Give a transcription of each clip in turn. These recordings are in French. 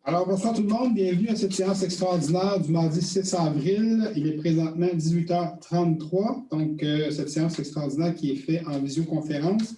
Alors, bonsoir tout le monde. Bienvenue à cette séance extraordinaire du mardi 6 avril. Il est présentement 18h33. Donc, cette séance extraordinaire qui est faite en visioconférence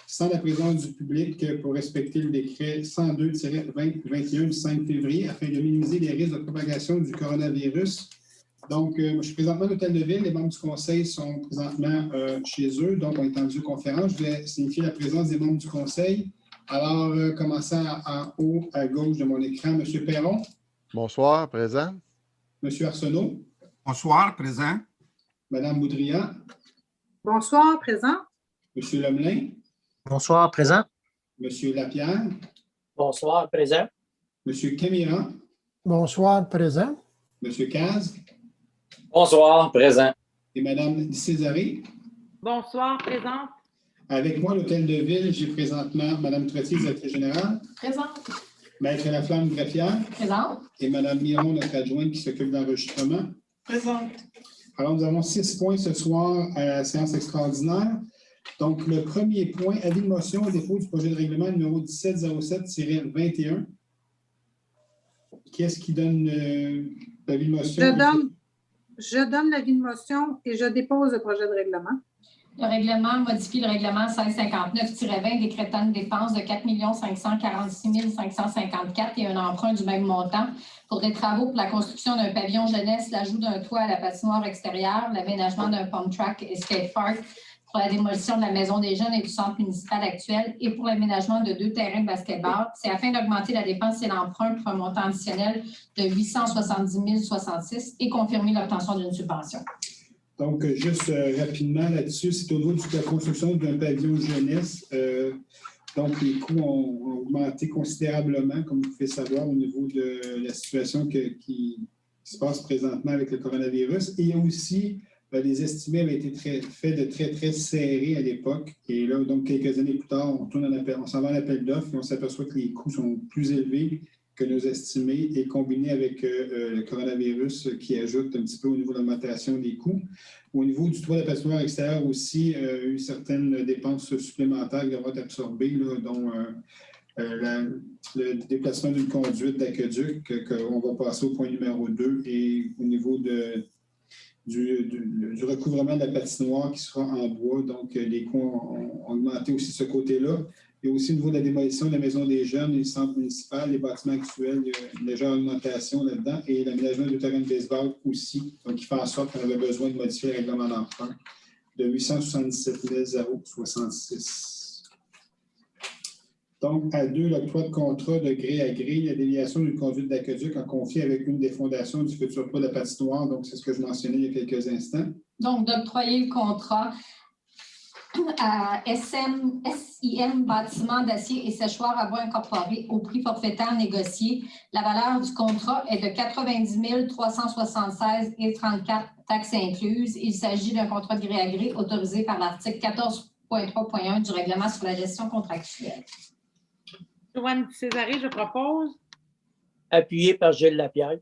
sans la présence du public pour respecter le décret 102-2021 du 5 février afin de minimiser les risques de propagation du coronavirus. Donc, je suis présentement à l'Hôtel de Ville. Les membres du conseil sont présentement chez eux. Donc, on est en visioconférence. Je vais signifier la présence des membres du conseil. Alors, commençant en haut à gauche de mon écran, M. Perron. Bonsoir, présent. M. Arsenault. Bonsoir, présent. Mme Boudria. Bonsoir, présent. M. Lemelin. Bonsoir, présent. M. Lapierre. Bonsoir, présent. M. Camiran. Bonsoir, présent. M. Caz. Bonsoir, présent. Et Mme Césaré. Bonsoir, présente. Avec moi, à l'Hôtel de Ville, j'ai présentement Mme Trottier, directrice générale. Présente. Maître Laflamme, greffière. Présente. Et Mme Miron, notre adjointe qui s'occupe de l'enregistrement. Présente. Alors, nous avons 6 points ce soir à la séance extraordinaire. Donc, le premier point, avis de motion au dépôt du projet de règlement numéro 1707-21. Qui est-ce qui donne l'avis de motion? Je donne l'avis de motion et je dépose le projet de règlement. Le règlement modifie le règlement 1659-20 décrétant une dépense de 4 546 554 et un emprunt du même montant pour des travaux pour la construction d'un pavillon jeunesse, l'ajout d'un toit à la patinoire extérieure, l'aménagement d'un pump track et skate park pour la démolition de la maison des jeunes et du centre municipal actuel et pour l'aménagement de 2 terrains de basketball. C'est afin d'augmenter la dépense et l'emprunt pour un montant additionnel de 870 066 et confirmer l'obtention d'une subvention. Donc, juste rapidement là-dessus, c'est au niveau de la construction d'un pavillon jeunesse. Donc, les coûts ont augmenté considérablement, comme vous pouvez savoir, au niveau de la situation qui se passe présentement avec le coronavirus. Et aussi, les estimés avaient été faits de très serrés à l'époque. Et là, donc, quelques années plus tard, on s'en va à l'appel d'offres et on s'aperçoit que les coûts sont plus élevés que nos estimés et combiné avec le coronavirus qui ajoute un petit peu au niveau de l'augmentation des coûts. Au niveau du toit de la patinoire extérieure aussi, il y a eu certaines dépenses supplémentaires qui doivent être absorbées, là, dont le déplacement d'une conduite d'aqueduc qu'on va passer au point numéro 2 et au niveau du recouvrement de la patinoire qui sera en bois. Donc, les coûts ont augmenté aussi de ce côté-là. Et aussi au niveau de la démolition de la maison des jeunes, les centres municipaux, les bâtiments actuels, il y a une légère augmentation là-dedans et l'aménagement du terrain de baseball aussi. Donc, il fait en sorte qu'on avait besoin de modifier le règlement d'emprunt de 877 066. Donc, à 2, l'octroi de contrat de gré à gré, la déviation d'une conduite d'aqueduc en conflit avec une des fondations du futur toit de la patinoire. Donc, c'est ce que je mentionnais il y a quelques instants. Donc, d'octroyer le contrat à SIM Bâtiment d'acier et séchoir à bois incorporé au prix forfaitaire négocié. La valeur du contrat est de 90 376,34 taxes incluses. Il s'agit d'un contrat de gré à gré autorisé par l'article 14.3.1 du règlement sur la gestion contractuelle. Joanne Césaré, je propose. Appuyé par Gilles Lapierre.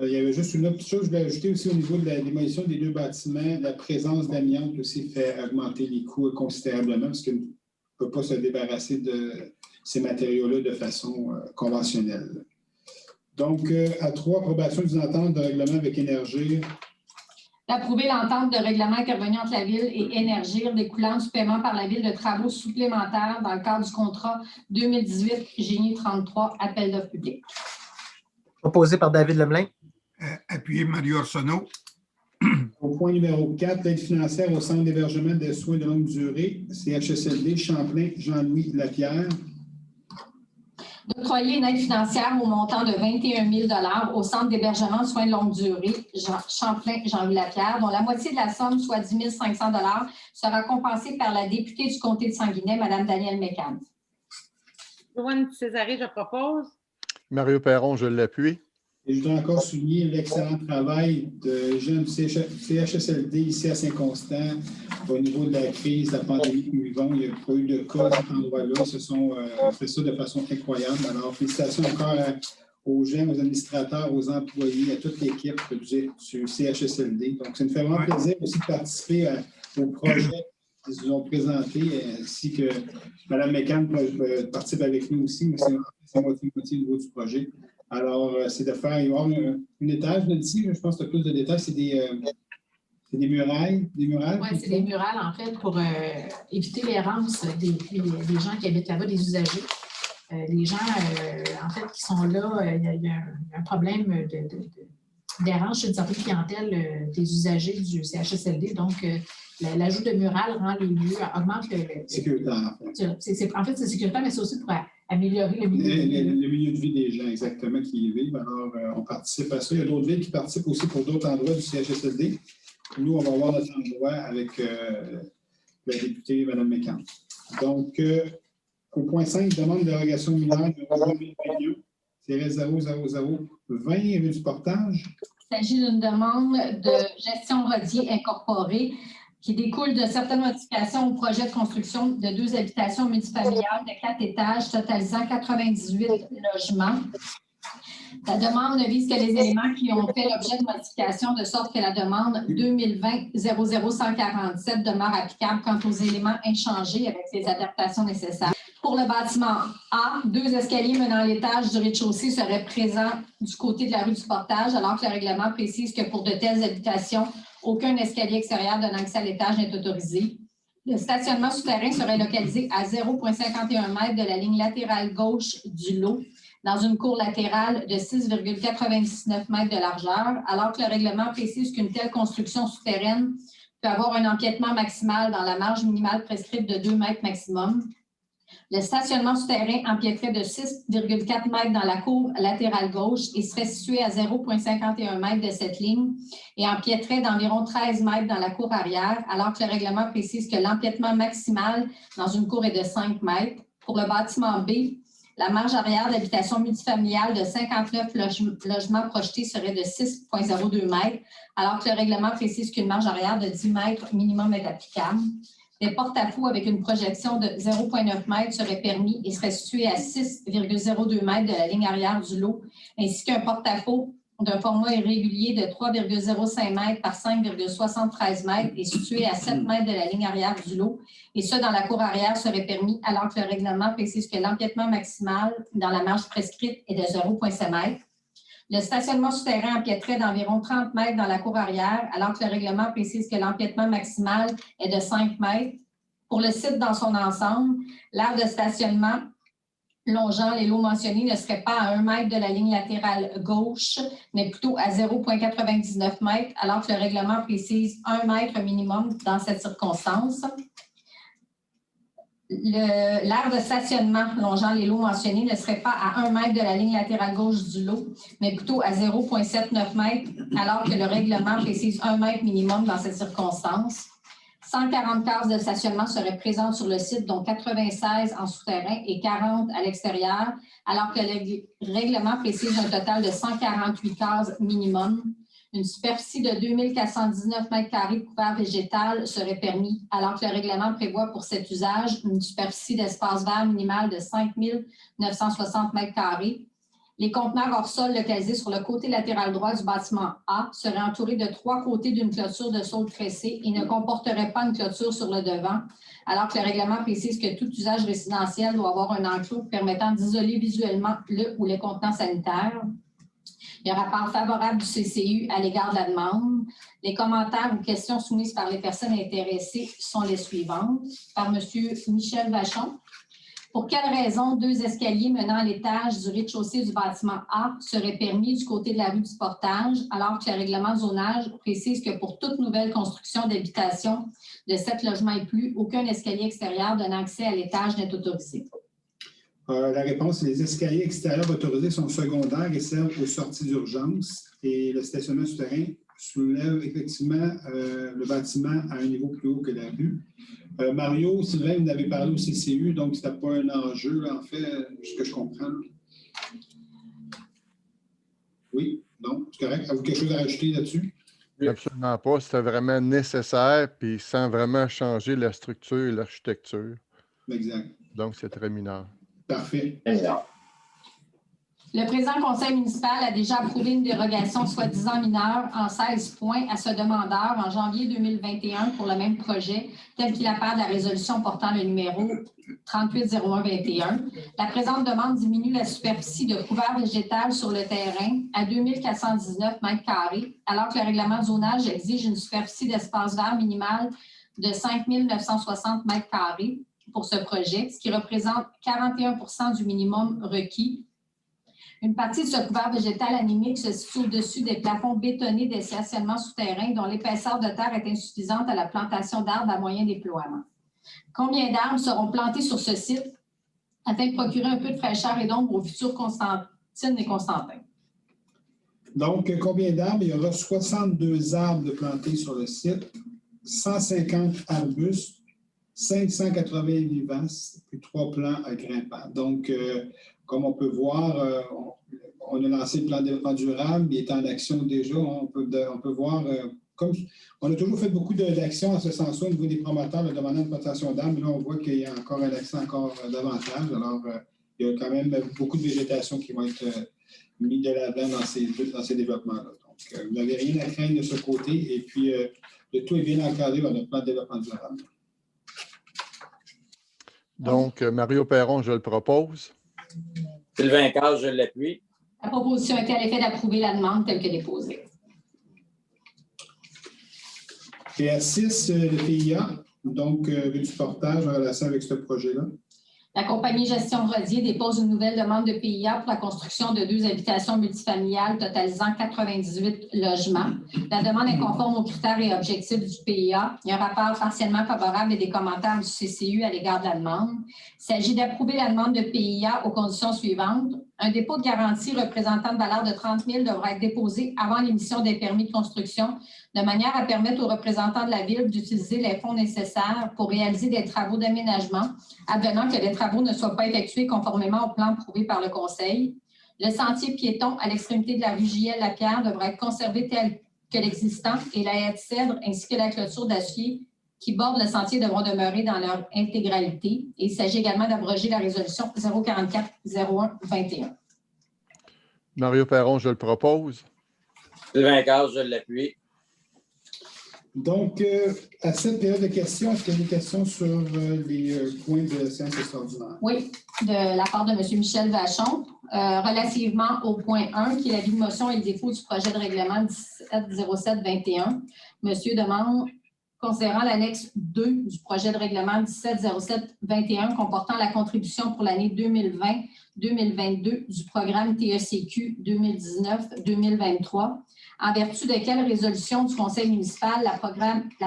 Il y avait juste une autre chose que je voulais ajouter aussi au niveau de la démolition des 2 bâtiments. La présence d'amiante aussi fait augmenter les coûts considérablement parce qu'on ne peut pas se débarrasser de ces matériaux-là de façon conventionnelle. Donc, à 3, approbation d'une entente de règlement avec Énergir. D'approuver l'entente de règlement intervenue entre la Ville et Énergir découlant du paiement par la Ville de travaux supplémentaires dans le cadre du contrat 2018 Génie 33, appel d'offres public. Proposé par David Lemelin. Appuyé Mario Arsenault. Au point numéro 4, l'aide financière au Centre d'hébergement des soins de longue durée, CHSLD Champlain, Jean-Louis Lapierre. D'octroyer une aide financière au montant de 21 000 $ au Centre d'hébergement de soins de longue durée, Champlain, Jean-Louis Lapierre, dont la moitié de la somme, soit 10 500 $, sera compensée par la députée du comté de Sanguinet, Mme Danielle Mécan. Joanne Césaré, je propose. Mario Perron, je l'appuie. Et je dois encore souligner l'excellent travail de jeunes du CHSLD ici à Saint-Constant au niveau de la crise, de la pandémie que nous vivons. Il n'y a pas eu de cas à cet endroit-là. Ils se sont fait ça de façon incroyable. Alors, félicitations encore aux gens, aux administrateurs, aux employés, à toute l'équipe du CHSLD. Donc, ça nous fait vraiment plaisir aussi de participer au projet qu'ils nous ont présentés, ainsi que Mme McCann participe avec nous aussi, mais c'est moitié au niveau du projet. Alors, c'est de faire, il va y avoir un étage ici, je pense que tu as plus de détails, c'est des murailles. Oui, c'est des murales, en fait, pour éviter l'errance des gens qui habitent là-bas, des usagers. Les gens, en fait, qui sont là, il y a un problème d'errance chez une certaine clientèle des usagers du CHSLD. Donc, l'ajout de murales rend les lieux, augmente le... Sécuritaire. En fait, c'est sécuritaire, mais c'est aussi pour améliorer le milieu de vie. Le milieu de vie des gens, exactement, qui y vivent. Alors, on participe à ça. Il y a d'autres villes qui participent aussi pour d'autres endroits du CHSLD. Nous, on va avoir notre endroit avec la députée Mme McCann. Donc, au point 5, demande de dérogation mineure de 2021, c'est 00020, rue du Portage. Il s'agit d'une demande de gestion rodier incorporée qui découle de certaines modifications au projet de construction de 2 habitations multifamiliales de 4 étages totalisant 98 logements. La demande ne vise que les éléments qui ont fait l'objet de modifications, de sorte que la demande 2020-00147 demeure applicable quant aux éléments inchangés avec les adaptations nécessaires. Pour le bâtiment A, 2 escaliers menant à l'étage du rez-de-chaussée seraient présents du côté de la rue du Portage, alors que le règlement précise que pour de telles habitations, aucun escalier extérieur donnant accès à l'étage n'est autorisé. Le stationnement souterrain serait localisé à 0,51 m de la ligne latérale gauche du lot, dans une cour latérale de 6,99 m de largeur, alors que le règlement précise qu'une telle construction souterraine peut avoir un empiètement maximal dans la marge minimale prescrite de 2 m maximum. Le stationnement souterrain empiéterait de 6,4 m dans la cour latérale gauche et serait situé à 0,51 m de cette ligne et empiéterait d'environ 13 m dans la cour arrière, alors que le règlement précise que l'empiètement maximal dans une cour est de 5 m. Pour le bâtiment B, la marge arrière d'habitation multifamiliale de 59 logements projetés serait de 6,02 m, alors que le règlement précise qu'une marge arrière de 10 m minimum est applicable. Des porte-à-faux avec une projection de 0,9 m seraient permis et seraient situés à 6,02 m de la ligne arrière du lot, ainsi qu'un porte-à-faux d'un format irrégulier de 3,05 m par 5,73 m et situé à 7 m de la ligne arrière du lot. Et ce, dans la cour arrière, serait permis alors que le règlement précise que l'empiètement maximal dans la marge prescrite est de 0,5 m. Le stationnement souterrain empiéterait d'environ 30 m dans la cour arrière, alors que le règlement précise que l'empiètement maximal est de 5 m. Pour le site dans son ensemble, l'aire de stationnement longeant les lots mentionnés ne serait pas à 1 m de la ligne latérale gauche, mais plutôt à 0,99 m, alors que le règlement précise 1 m minimum dans cette circonstance. L'aire de stationnement longeant les lots mentionnés ne serait pas à 1 m de la ligne latérale gauche du lot, mais plutôt à 0,79 m, alors que le règlement précise 1 m minimum dans cette circonstance. 140 cases de stationnement seraient présentes sur le site, dont 96 en souterrain et 40 à l'extérieur, alors que le règlement précise un total de 148 cases minimum. Une superficie de 2419 m² de couvert végétal serait permis, alors que le règlement prévoit pour cet usage une superficie d'espace vert minimale de 5960 m². Les conteneurs hors sol localisés sur le côté latéral droit du bâtiment A seraient entourés de 3 côtés d'une clôture de saule tressée et ne comporteraient pas une clôture sur le devant, alors que le règlement précise que tout usage résidentiel doit avoir un enclos permettant d'isoler visuellement le ou les contenants sanitaires. Il y a un rapport favorable du CCU à l'égard de la demande. Les commentaires ou questions soumises par les personnes intéressées sont les suivantes. Par M. Michel Vachon. Pour quelles raisons 2 escaliers menant à l'étage du rez-de-chaussée du bâtiment A seraient permis du côté de la rue du Portage, alors que le règlement de zonage précise que pour toute nouvelle construction d'habitation de 7 logements et plus, aucun escalier extérieur donnant accès à l'étage n'est autorisé? La réponse, les escaliers extérieurs autorisés sont secondaires et servent aux sorties d'urgence. Et le stationnement souterrain soulève effectivement le bâtiment à un niveau plus haut que la rue. Mario, Sylvain, vous avez parlé au CCU, donc ce n'était pas un enjeu, en fait, ce que je comprends. Oui, non, c'est correct. Avez-vous quelque chose à rajouter là-dessus? Absolument pas. C'était vraiment nécessaire, puis sans vraiment changer la structure et l'architecture. Exact. Donc, c'est très mineur. Parfait. Le président conseil municipal a déjà approuvé une dérogation soi-disant mineure en 16 points à ce demandeur en janvier 2021 pour le même projet, tel qu'il apparaît de la résolution portant le numéro 380121. La présente demande diminue la superficie de couvert végétal sur le terrain à 2419 m², alors que le règlement de zonage exige une superficie d'espace vert minimale de 5960 m² pour ce projet, ce qui représente 41% du minimum requis. Une partie de ce couvert végétal anémique se situe au-dessus des plafonds bétonnés des stationnements souterrains dont l'épaisseur de terre est insuffisante à la plantation d'arbres à moyen déploiement. Combien d'arbres seront plantés sur ce site afin de procurer un peu de fraîcheur et d'ombre aux futurs Constantine et Constantin? Donc, combien d'arbres? Il y aura 62 arbres de plantés sur le site, 150 arbustes, 580 vivaces et 3 plants grimpants. Donc, comme on peut voir, on a lancé le plan de développement durable, il est en action déjà. On peut voir, comme on a toujours fait beaucoup d'actions en ce sens-là au niveau des promoteurs, le demandant de plantation d'arbres, mais là, on voit qu'il y a encore un accent encore davantage. Alors, il y a quand même beaucoup de végétation qui vont être mis de l'avant dans ces développements-là. Donc, vous n'avez rien à craindre de ce côté. Et puis, le tout est bien encadré dans notre plan de développement durable. Donc, Mario Perron, je le propose. Sylvain Cage, je l'appuie. La proposition est à l'effet d'approuver la demande telle que déposée. PA6, le PIA, donc du portage en relation avec ce projet-là. La compagnie Gestion Rodier dépose une nouvelle demande de PIA pour la construction de 2 habitations multifamiliales totalisant 98 logements. La demande est conforme aux critères et objectifs du PIA. Il y a un rapport partiellement favorable et des commentaires du CCU à l'égard de la demande. Il s'agit d'approuver la demande de PIA aux conditions suivantes. Un dépôt de garantie représentant une valeur de 30 000 devra être déposé avant l'émission des permis de construction, de manière à permettre aux représentants de la Ville d'utiliser les fonds nécessaires pour réaliser des travaux d'aménagement, advenant que les travaux ne soient pas effectués conformément au plan prouvé par le Conseil. Le sentier piéton à l'extrémité de la rue J.L. devra être conservé tel que l'existant et la haie de cèdre ainsi que la clôture d'acier qui bordent le sentier devront demeurer dans leur intégralité. Et il s'agit également d'abroger la résolution 044-01-21. Mario Perron, je le propose. Sylvain Cage, je l'appuie. Donc, à cette période de questions, est-ce qu'il y a des questions sur les points de séance extraordinaire? Oui, de la part de M. Michel Vachon, relativement au point 1, qui est l'avis de motion et le défaut du projet de règlement 1707-21. Monsieur demande, considérant l'annexe 2 du projet de règlement 1707-21 comportant la contribution pour l'année 2020-2022 du programme TECQ 2019-2023, en vertu de quelle résolution du Conseil municipal la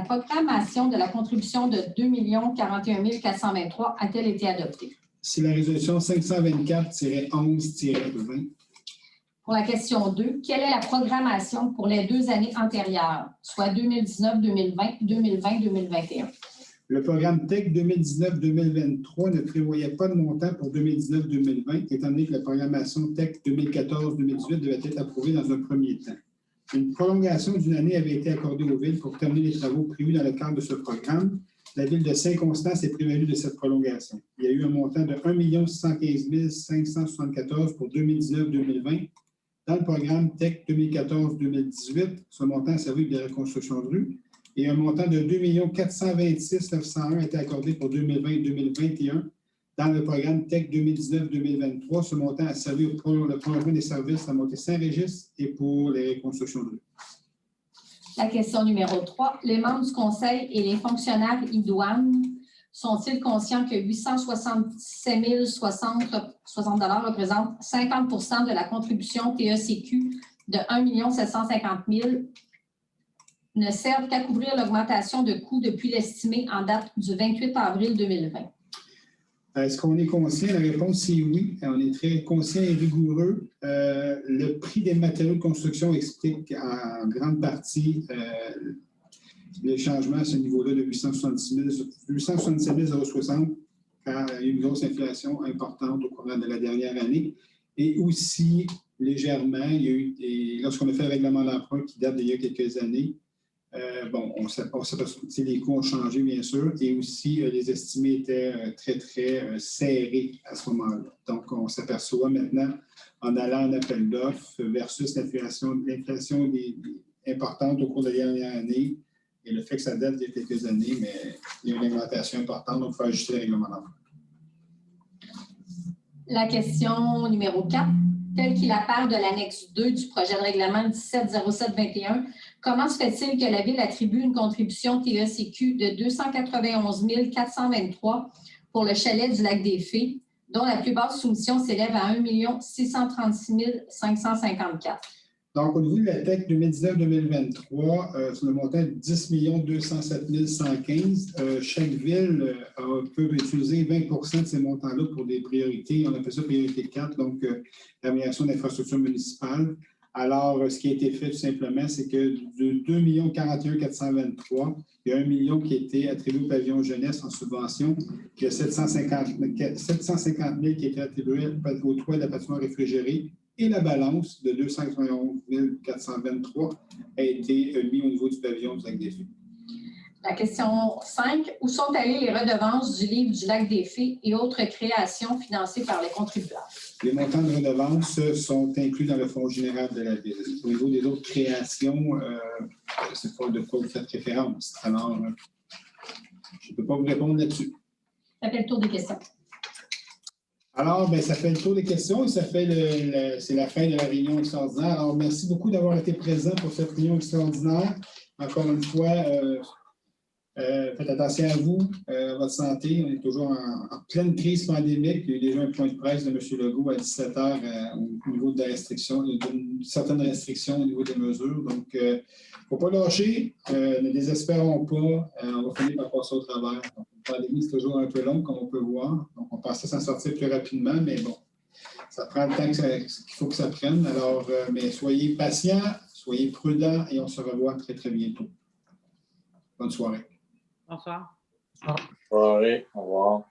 programmation de la contribution de 2 041 423 a-t-elle été adoptée? C'est la résolution 524-11-20. Pour la question 2, quelle est la programmation pour les 2 années antérieures, soit 2019-2020, 2020-2021? Le programme TEC 2019-2023 ne prévoyait pas de montant pour 2019-2020, étant donné que la programmation TEC 2014-2018 devait être approuvée dans un premier temps. Une prolongation d'une année avait été accordée aux villes pour terminer les travaux prévus dans le cadre de ce programme. La ville de Saint-Constant s'est prévalue de cette prolongation. Il y a eu un montant de 1 615 574 pour 2019-2020. Dans le programme TEC 2014-2018, ce montant a servi de la reconstruction de rue. Et un montant de 2 426 901 a été accordé pour 2020-2021. Dans le programme TEC 2019-2023, ce montant a servi pour le prolongement des services à Montée-Saint-Régis et pour les reconstructions de rue. La question numéro 3. Les membres du Conseil et les fonctionnaires idoines sont-ils conscients que 867 060 $ représentent 50 % de la contribution TECQ de 1 750 000 ne servent qu'à couvrir l'augmentation de coûts depuis l'estimé en date du 28 avril 2020? Est-ce qu'on est conscient? La réponse, c'est oui. On est très conscient et rigoureux. Le prix des matériaux de construction explique en grande partie le changement à ce niveau-là de 877 060 car il y a eu une grosse inflation importante au cours de la dernière année. Et aussi, légèrement, il y a eu lorsqu'on a fait le règlement d'emprunt qui date d'il y a quelques années, Bon, on s'aperçoit que les coûts ont changé, bien sûr, et aussi les estimés étaient très, très serrés à ce moment-là. Donc, on s'aperçoit maintenant, en allant en appel d'offres versus l'inflation importante au cours de la dernière année, et le fait que ça date d'il y a quelques années, mais il y a une augmentation importante, donc il faut ajuster le règlement d'emprunt. La question numéro 4, telle qu'il apparaît de l'annexe 2 du projet de règlement 1707-21, comment se fait-il que la Ville attribue une contribution TECQ de 291 423 pour le chalet du Lac-des-Fées, dont la plus basse soumission s'élève à 1 636 554? Donc, au niveau de la TEC 2019-2023, sur le montant de 10 207 115, chaque ville peut utiliser 20 de ces montants-là pour des priorités. On appelle ça priorité 4, donc l'amélioration d'infrastructures municipales. Alors, ce qui a été fait tout simplement, c'est que de 2 41 423, il y a 1 million qui a été attribué au pavillon jeunesse en subvention, puis il y a 750 000 qui a été attribué au toit de la patinoire réfrigérée, et la balance de 291 423 a été mise au niveau du pavillon du Lac-des-Fées. La question 5, où sont allées les redevances du livre du Lac-des-Fées et autres créations financées par les contribuables? Les montants de redevances sont inclus dans le fonds général de la Ville. Au niveau des autres créations, je ne sais pas de quoi vous faites référence. Alors, je ne peux pas vous répondre là-dessus. Ça fait le tour des questions. Alors, bien, ça fait le tour des questions et ça fait c'est la fin de la réunion extraordinaire. Alors, merci beaucoup d'avoir été présent pour cette réunion extraordinaire. Encore une fois, faites attention à vous, à votre santé. On est toujours en pleine crise pandémique. Il y a eu déjà un point de presse de M. Legault à 17h au niveau de la restriction, d'une certaine restriction au niveau des mesures. Donc, il ne faut pas lâcher. Ne désespérons pas. On va finir par passer au travers. Donc, la pandémie, c'est toujours un peu long, comme on peut voir. Donc, on pensait s'en sortir plus rapidement, mais bon, ça prend le temps qu'il faut que ça prenne. Alors, mais soyez patients, soyez prudents et on se revoit très, très bientôt. Bonne soirée. Bonsoir. Bonne soirée. Au revoir.